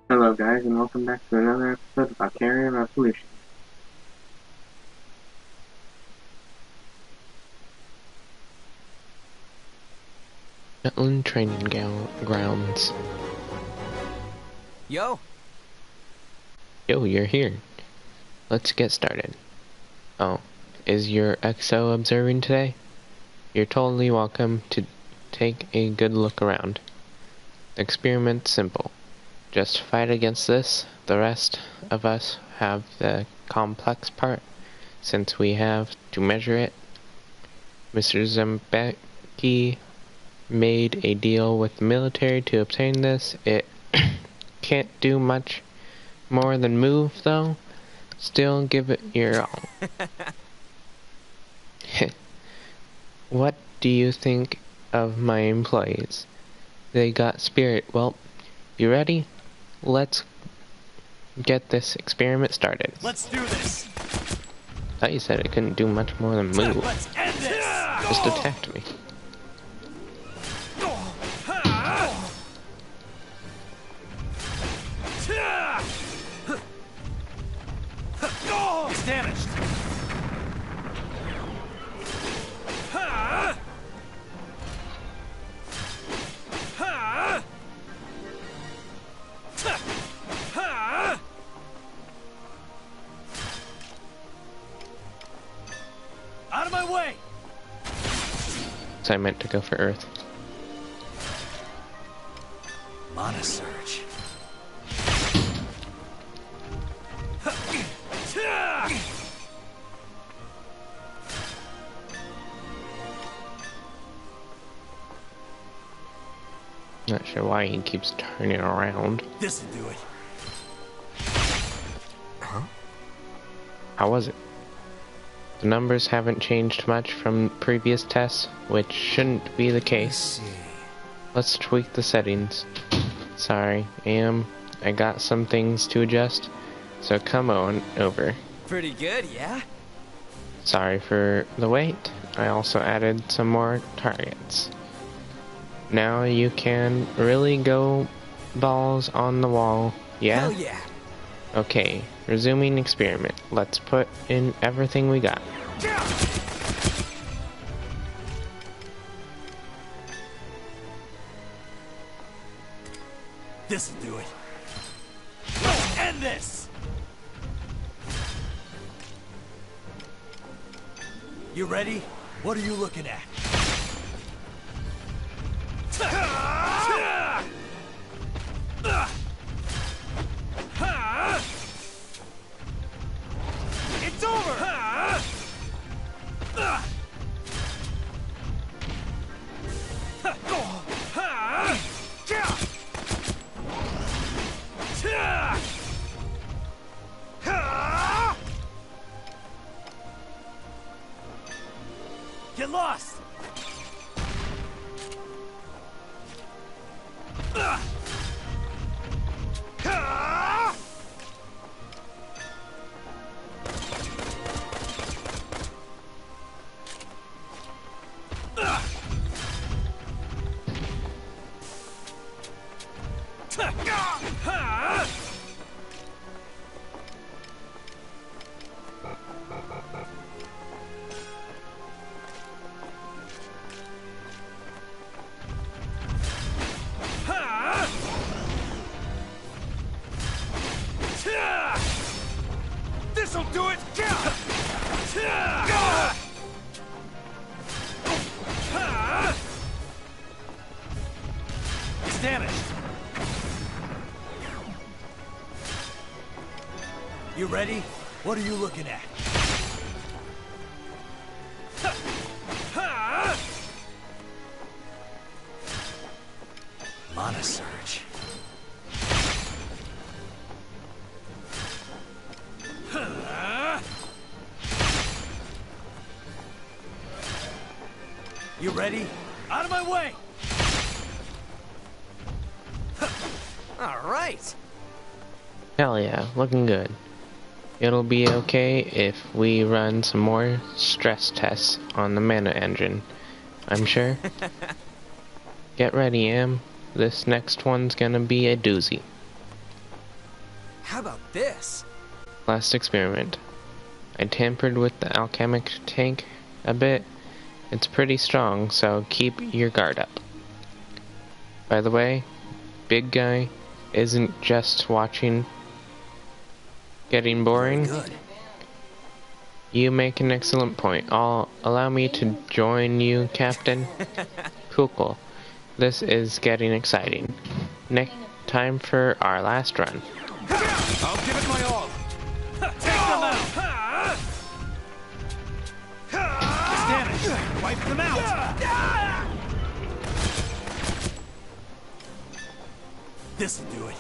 Hello guys, and welcome back to another episode of Valkyria Revolution. Shetland training grounds. Yo, You're here. Let's get started. Oh, is your XO observing today? You're totally welcome to take a good look around. The experiment's simple. Just fight against this. The rest of us have the complex part, since we have to measure it. Mr. Zembeki made a deal with the military to obtain this. It can't do much more than move, though. Still give it your all. What do you think of my employees? They got spirit. Well, you ready? Let's get this experiment started. let's do this. I thought you said it couldn't do much more than move. Let's end this. Just attacked me. It's damaged. Out of my way. So I meant to go for Earth. Mana surge. Not sure why he keeps turning around. This'll do it. How was it? The numbers haven't changed much from previous tests, which shouldn't be the case. Let's tweak the settings. Sorry, I got some things to adjust, so come on over. Pretty good, yeah? Sorry for the wait. I also added some more targets. Now you can really go balls on the wall, yeah? Hell yeah. Okay, resuming experiment. Let's put in everything we got. This'll do it. Let's end this. You ready? What are you looking at? It's over! Get lost! This'll do it! It's damaged. You ready? What are you looking at? You ready? Out of my way! Alright! Hell yeah, looking good. It'll be okay if we run some more stress tests on the mana engine, I'm sure. Get ready, Am. This next one's gonna be a doozy. How about this? Last experiment. I tampered with the alchemic tank a bit. It's pretty strong, so keep your guard up. By the way, big guy isn't just watching getting boring. Very good. You make an excellent point. Allow me to join you, Captain. Cool. This is getting exciting. Time for our last run. I'll give it my all. Take them out. Damage. Wipe them out. This'll do it.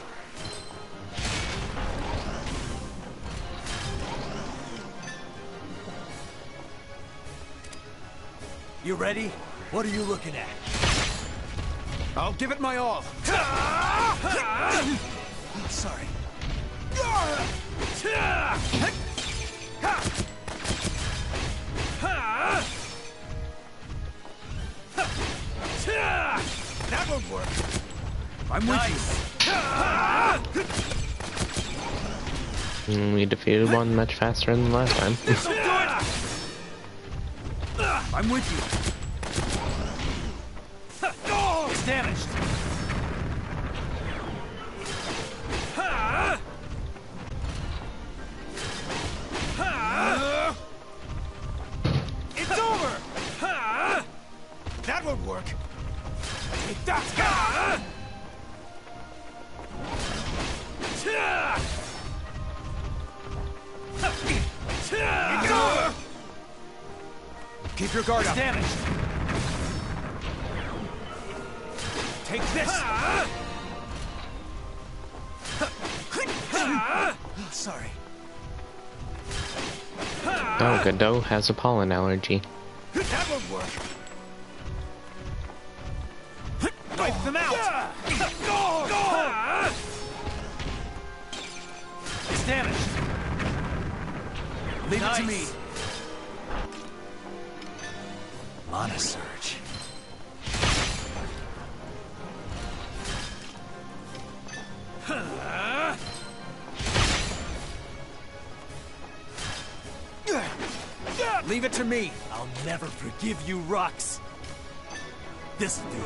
You ready? What are you looking at? I'll give it my all. Sorry. That won't work. I'm with you. We defeated one much faster than the last time. This'll do it. I'm with you. It's damaged. It's over. That won't work. Take that. Keep your guard up. Damaged. Take this. Sorry. Oh, Godot has a pollen allergy. That won't work. Wipe them out. It's damaged. Leave it to me. Mana surge. Leave it to me. I'll never forgive you, Rux. This'll do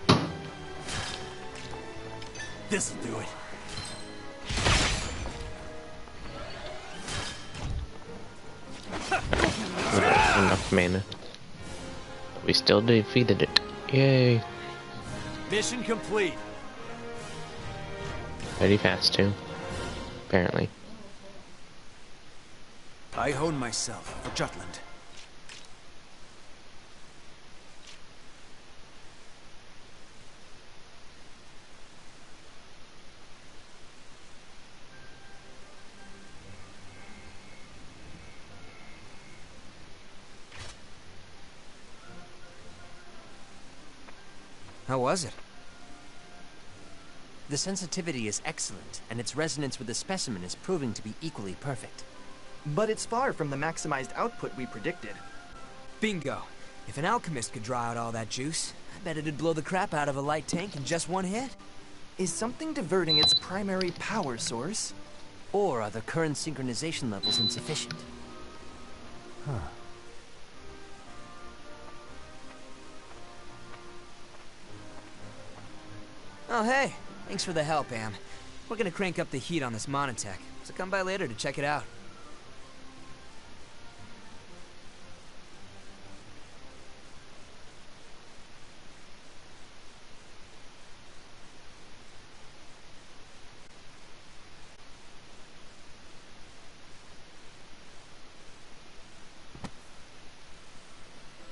it. This'll do it. Enough mana. But we still defeated it. Yay. Mission complete. Pretty fast too. Apparently. I hone myself for Jutland. How was it? The sensitivity is excellent, and its resonance with the specimen is proving to be equally perfect. But it's far from the maximized output we predicted. Bingo! If an alchemist could draw out all that juice, I bet it'd blow the crap out of a light tank in just one hit. Is something diverting its primary power source? Or are the current synchronization levels insufficient? Huh. Oh, hey! Thanks for the help, Am. We're gonna crank up the heat on this monotech, so come by later to check it out.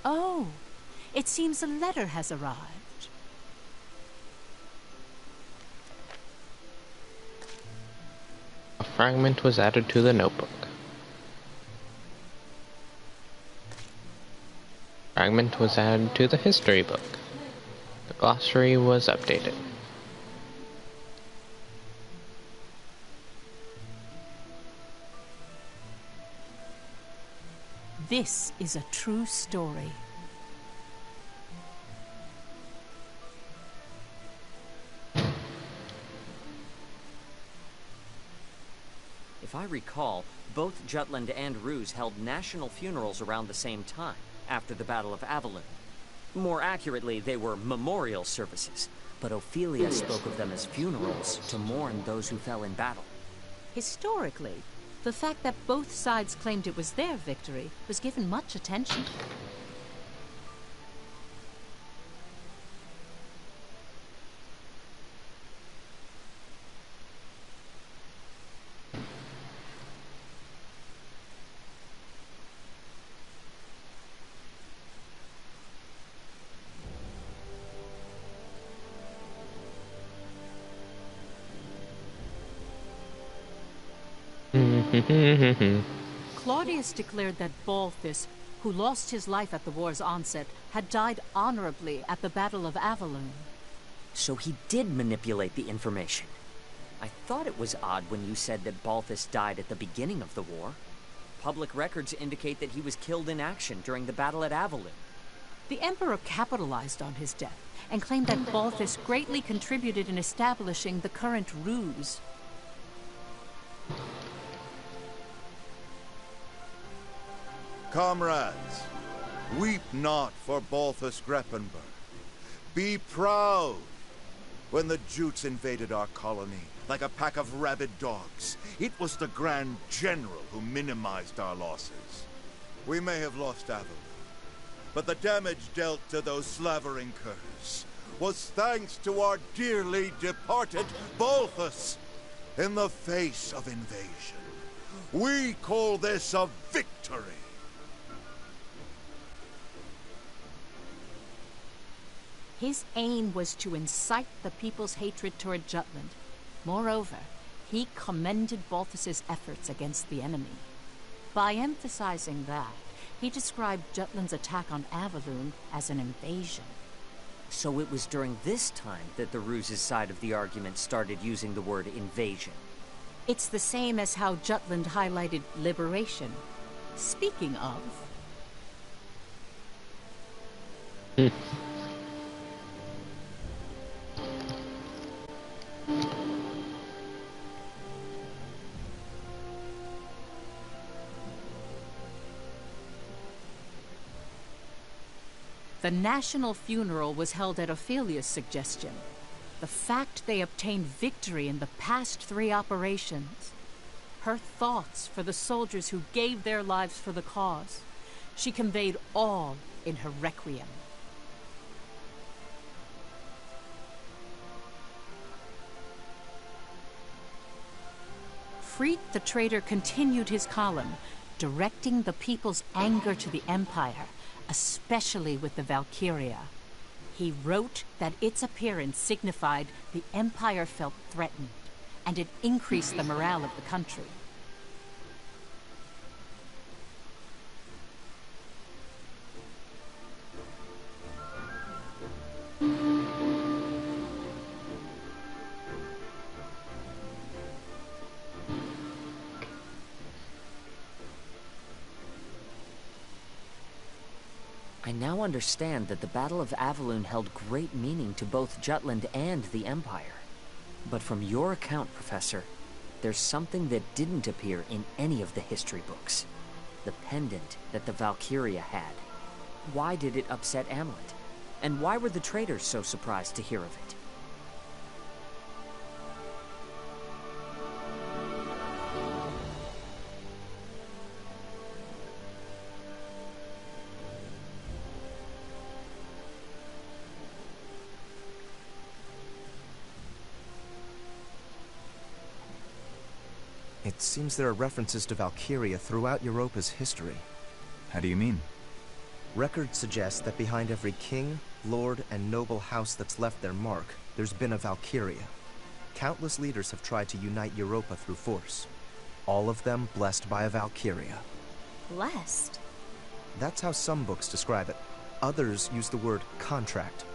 Oh, it seems a letter has arrived. A fragment was added to the notebook. Fragment was added to the history book. The glossary was updated. This is a true story. If I recall, both Jutland and Ruse held national funerals around the same time, after the Battle of Avalon. More accurately, they were memorial services, but Ophelia spoke of them as funerals to mourn those who fell in battle. Historically, the fact that both sides claimed it was their victory was given much attention. Claudius declared that Balthus, who lost his life at the war's onset, had died honorably at the Battle of Avalon. So he did manipulate the information. I thought it was odd when you said that Balthus died at the beginning of the war. Public records indicate that he was killed in action during the battle at Avalon. The Emperor capitalized on his death and claimed that Balthus greatly contributed in establishing the current Ruse. Comrades, weep not for Balthus Greppenberg. Be proud. When the Jutes invaded our colony, like a pack of rabid dogs, it was the Grand General who minimized our losses. We may have lost Avalon, but the damage dealt to those slavering curs was thanks to our dearly departed Balthus in the face of invasion. We call this a victory. His aim was to incite the people's hatred toward Jutland. Moreover, he commended Balthus's efforts against the enemy. By emphasizing that, he described Jutland's attack on Avalon as an invasion. So it was during this time that the Ruse's side of the argument started using the word invasion. It's the same as how Jutland highlighted liberation. Speaking of... The national funeral was held at Ophelia's suggestion. The fact they obtained victory in the past 3 operations. Her thoughts for the soldiers who gave their lives for the cause. She conveyed all in her requiem. Freed the traitor continued his column, directing the people's anger to the Empire, especially with the Valkyria. He wrote that its appearance signified the Empire felt threatened, and it increased the morale of the country. I now understand that the Battle of Avalon held great meaning to both Jutland and the Empire. But from your account, Professor, there's something that didn't appear in any of the history books. The pendant that the Valkyria had. Why did it upset Amlet? And why were the traitors so surprised to hear of it? It seems there are references to Valkyria throughout Europa's history. How do you mean? Records suggest that behind every king, lord, and noble house that's left their mark, there's been a Valkyria. Countless leaders have tried to unite Europa through force. All of them blessed by a Valkyria. Blessed? That's how some books describe it. Others use the word contract.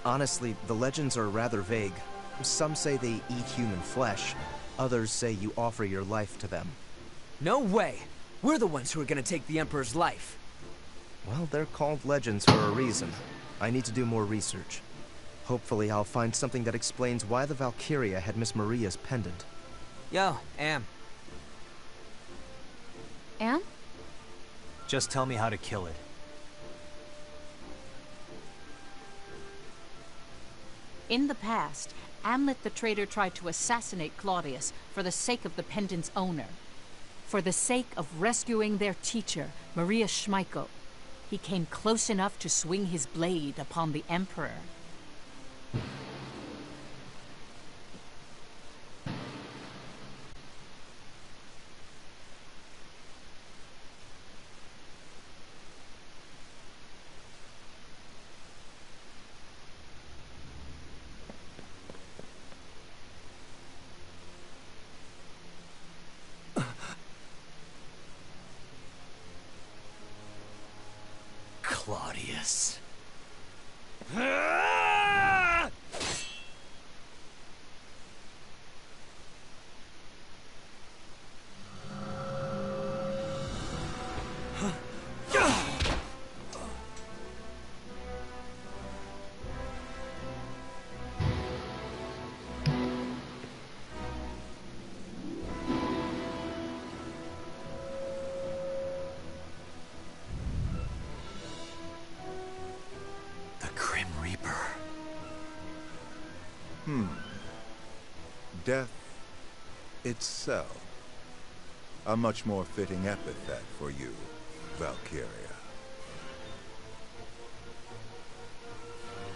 Honestly, the legends are rather vague. Some say they eat human flesh. Others say you offer your life to them. No way! We're the ones who are gonna take the Emperor's life. Well, they're called legends for a reason. I need to do more research. Hopefully I'll find something that explains why the Valkyria had Miss Maria's pendant. Yo, Am. Am? Just tell me how to kill it. In the past, Amlet the traitor tried to assassinate Claudius for the sake of the pendant's owner. For the sake of rescuing their teacher, Maria Schmeichel. He came close enough to swing his blade upon the Emperor. Claudius. Death itself. A much more fitting epithet for you, Valkyria.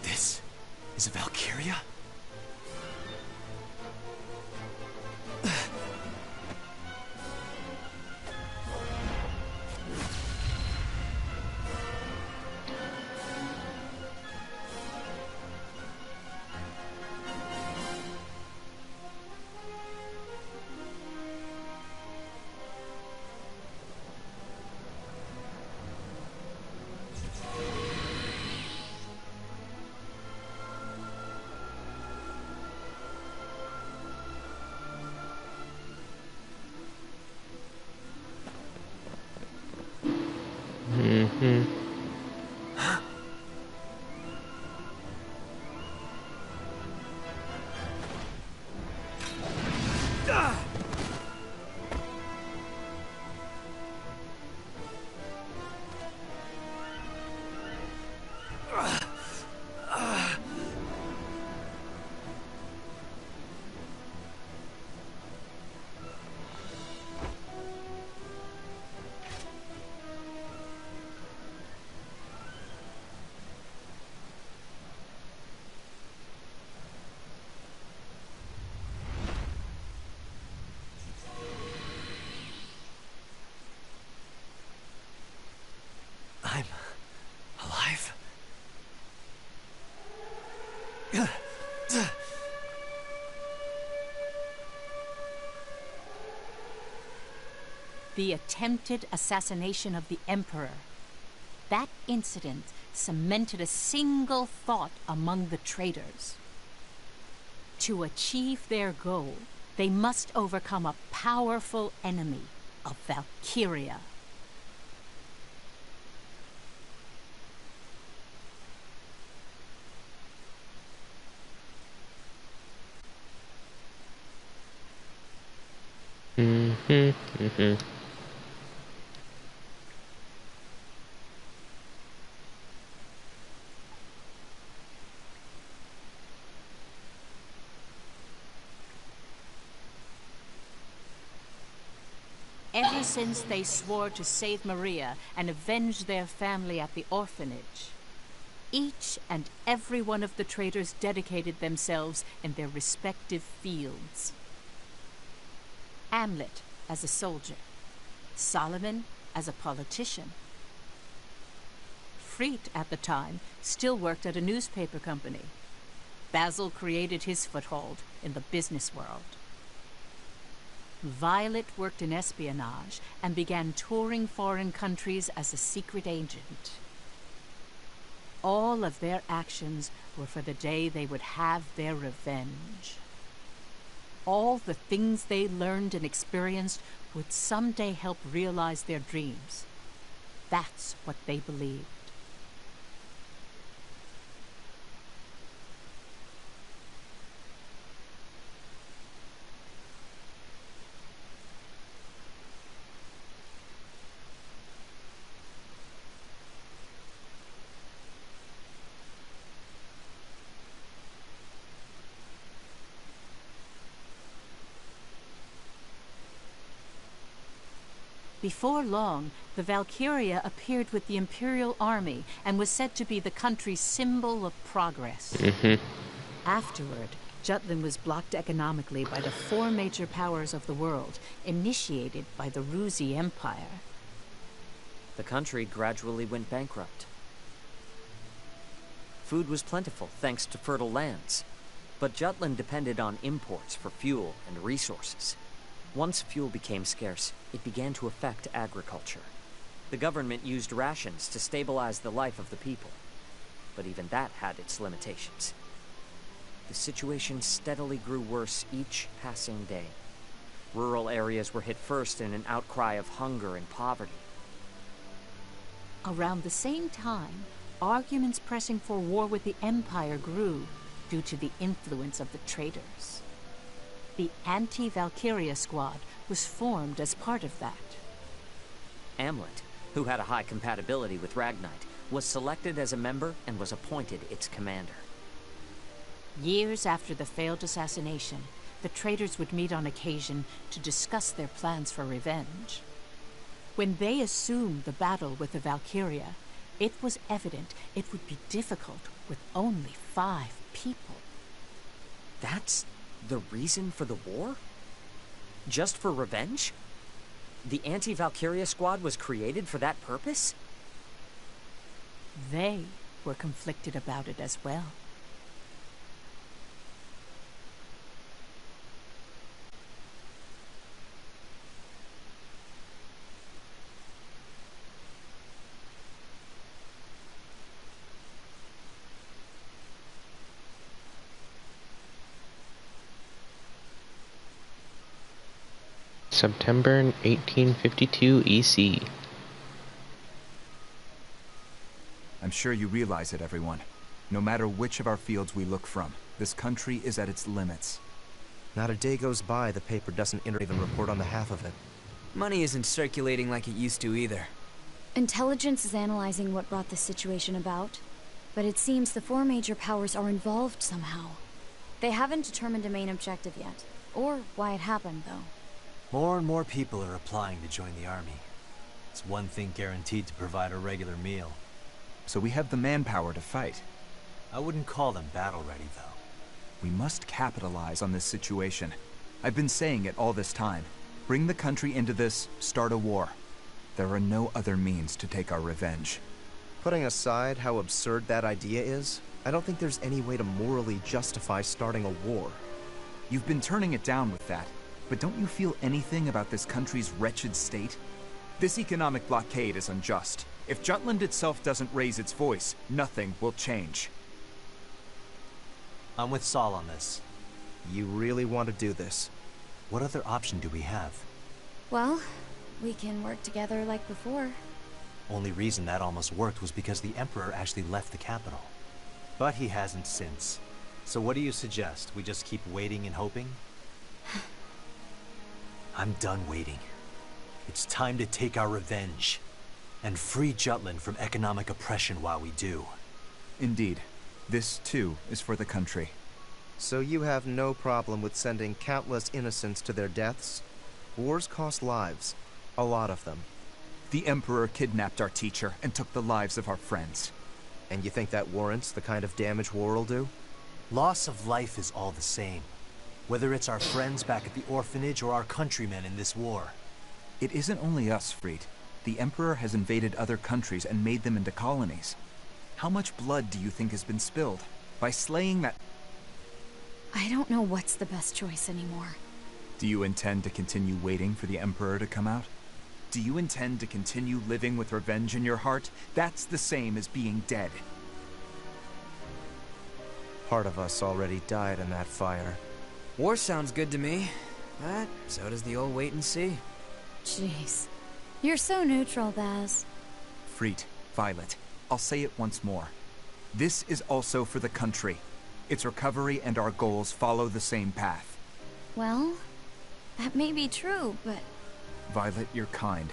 This is a Valkyria? I'm alive? The attempted assassination of the Emperor. That incident cemented a single thought among the traitors. To achieve their goal, they must overcome a powerful enemy, a Valkyria. Ever since they swore to save Maria and avenge their family at the orphanage, each and every one of the traitors dedicated themselves in their respective fields. Amlet as a soldier, Solomon as a politician. Freet, at the time, still worked at a newspaper company. Basil created his foothold in the business world. Violet worked in espionage and began touring foreign countries as a secret agent. all of their actions were for the day they would have their revenge. All the things they learned and experienced would someday help realize their dreams. That's what they believed. Before long, the Valkyria appeared with the Imperial Army and was said to be the country's symbol of progress. Afterward, Jutland was blocked economically by the 4 major powers of the world, initiated by the Ruzi Empire. The country gradually went bankrupt. Food was plentiful thanks to fertile lands, but Jutland depended on imports for fuel and resources. Once fuel became scarce, it began to affect agriculture. The government used rations to stabilize the life of the people, but even that had its limitations. The situation steadily grew worse each passing day. Rural areas were hit first in an outcry of hunger and poverty. Around the same time, arguments pressing for war with the Empire grew due to the influence of the traitors. The anti-Valkyria squad was formed as part of that. Amlet, who had a high compatibility with Ragnite, was selected as a member and was appointed its commander. Years after the failed assassination, the traitors would meet on occasion to discuss their plans for revenge. When they assumed the battle with the Valkyria, it was evident it would be difficult with only 5 people. That's the reason for the war? Just for revenge? The anti-Valkyria squad was created for that purpose? They were conflicted about it as well. September 1852 EC. I'm sure you realize it, everyone. No matter which of our fields we look from, this country is at its limits. Not a day goes by the paper doesn't even report on the half of it. Money isn't circulating like it used to either. Intelligence is analyzing what brought this situation about, but it seems the 4 major powers are involved somehow. They haven't determined a main objective yet, or why it happened, though. More and more people are applying to join the army. It's one thing guaranteed to provide a regular meal. So we have the manpower to fight. I wouldn't call them battle-ready, though. We must capitalize on this situation. I've been saying it all this time. Bring the country into this, start a war. There are no other means to take our revenge. Putting aside how absurd that idea is, I don't think there's any way to morally justify starting a war. You've been turning it down with that. But don't you feel anything about this country's wretched state? This economic blockade is unjust. If Jutland itself doesn't raise its voice, nothing will change. I'm with Saul on this. You really want to do this? What other option do we have? Well, we can work together like before. Only reason that almost worked was because the Emperor actually left the capital. But he hasn't since. So what do you suggest? We just keep waiting and hoping? I'm done waiting. It's time to take our revenge. And free Jutland from economic oppression while we do. Indeed. This, too, is for the country. So you have no problem with sending countless innocents to their deaths? Wars cost lives. A lot of them. The Emperor kidnapped our teacher and took the lives of our friends. And you think that warrants the kind of damage war will do? Loss of life is all the same. Whether it's our friends back at the orphanage or our countrymen in this war. It isn't only us, Fried. The Emperor has invaded other countries and made them into colonies. How much blood do you think has been spilled? By slaying that... I don't know what's the best choice anymore. Do you intend to continue waiting for the Emperor to come out? Do you intend to continue living with revenge in your heart? That's the same as being dead. Part of us already died in that fire. War sounds good to me, but so does the old wait and see. Jeez. You're so neutral, Baz. Freet, Violet, I'll say it once more. This is also for the country. Its recovery and our goals follow the same path. Well, that may be true, but... Violet, you're kind.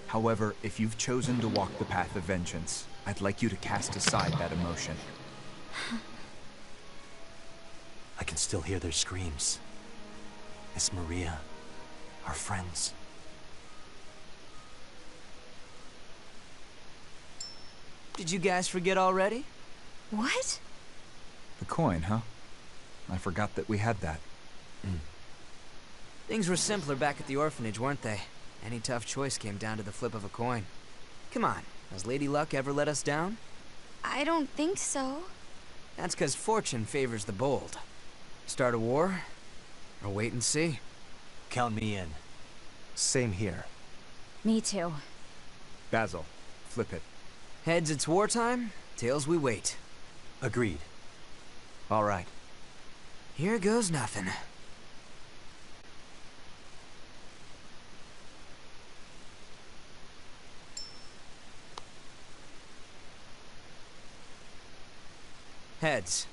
However, if you've chosen to walk the path of vengeance, I'd like you to cast aside that emotion. I can still hear their screams. Miss Maria, our friends. Did you guys forget already? What? The coin, huh? I forgot that we had that. Things were simpler back at the orphanage, weren't they? Any tough choice came down to the flip of a coin. Come on, has Lady Luck ever let us down? I don't think so. That's 'cause fortune favors the bold. Start a war, or wait and see. Count me in. Same here. Me too. Basil, flip it. Heads, it's wartime. Tails, we wait. Agreed. All right. Here goes nothing. Heads.